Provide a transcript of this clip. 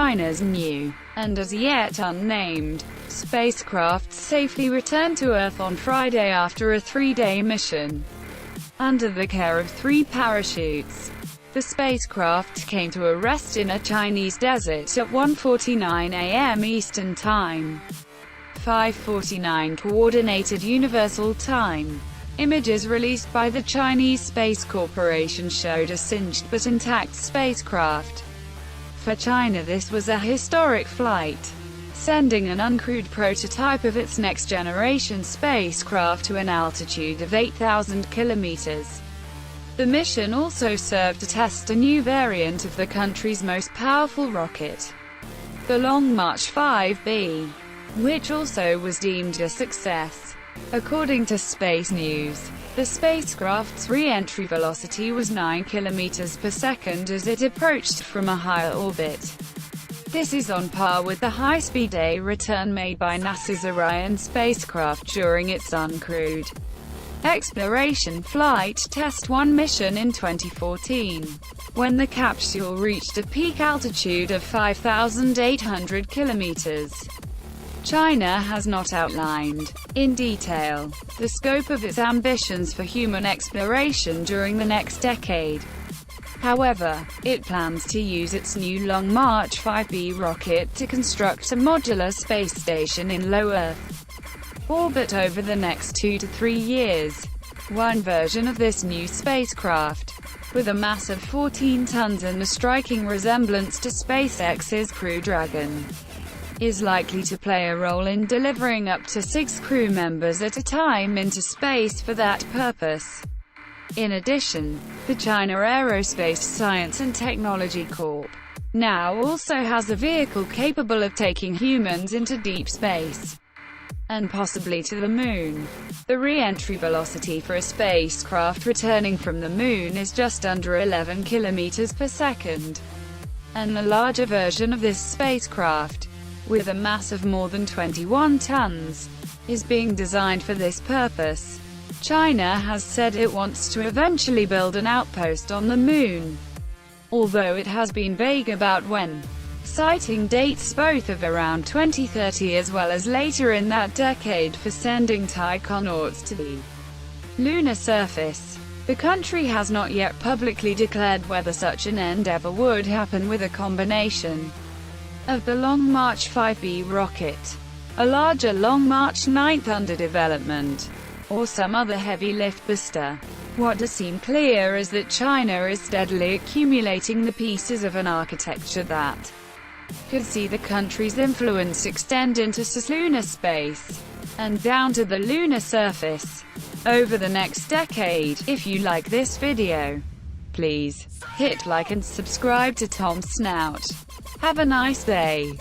China's new, and as yet unnamed, spacecraft safely returned to Earth on Friday after a 3-day mission. Under the care of 3 parachutes, the spacecraft came to a rest in a Chinese desert at 1:49 a.m. Eastern Time, 5:49 Coordinated Universal Time. Images released by the Chinese Space Corporation showed a singed but intact spacecraft. For China, this was a historic flight, sending an uncrewed prototype of its next-generation spacecraft to an altitude of 8,000 kilometers. The mission also served to test a new variant of the country's most powerful rocket, the Long March 5B, which also was deemed a success. According to Space News, the spacecraft's re-entry velocity was 9 kilometers per second as it approached from a higher orbit. This is on par with the high-speed A return made by NASA's Orion spacecraft during its uncrewed Exploration Flight Test 1 mission in 2014, when the capsule reached a peak altitude of 5,800 kilometers. China has not outlined, in detail, the scope of its ambitions for human exploration during the next decade. However, it plans to use its new Long March 5B rocket to construct a modular space station in low Earth orbit over the next 2 to 3 years. One version of this new spacecraft, with a mass of 14 tons and a striking resemblance to SpaceX's Crew Dragon, is likely to play a role in delivering up to 6 crew members at a time into space for that purpose. In addition, the China Aerospace Science and Technology Corp. now also has a vehicle capable of taking humans into deep space, and possibly to the Moon. The re-entry velocity for a spacecraft returning from the Moon is just under 11 kilometers per second, and the larger version of this spacecraft, with a mass of more than 21 tons, is being designed for this purpose. China has said it wants to eventually build an outpost on the Moon, although it has been vague about when, citing dates both of around 2030 as well as later in that decade for sending taikonauts to the lunar surface. The country has not yet publicly declared whether such an endeavor would happen with a combination of the Long March 5B rocket, a larger Long March 9 under development, or some other heavy-lift booster. What does seem clear is that China is steadily accumulating the pieces of an architecture that could see the country's influence extend into lunar space and down to the lunar surface over the next decade. If you like this video, please hit like and subscribe to Tom's Snout. Have a nice day.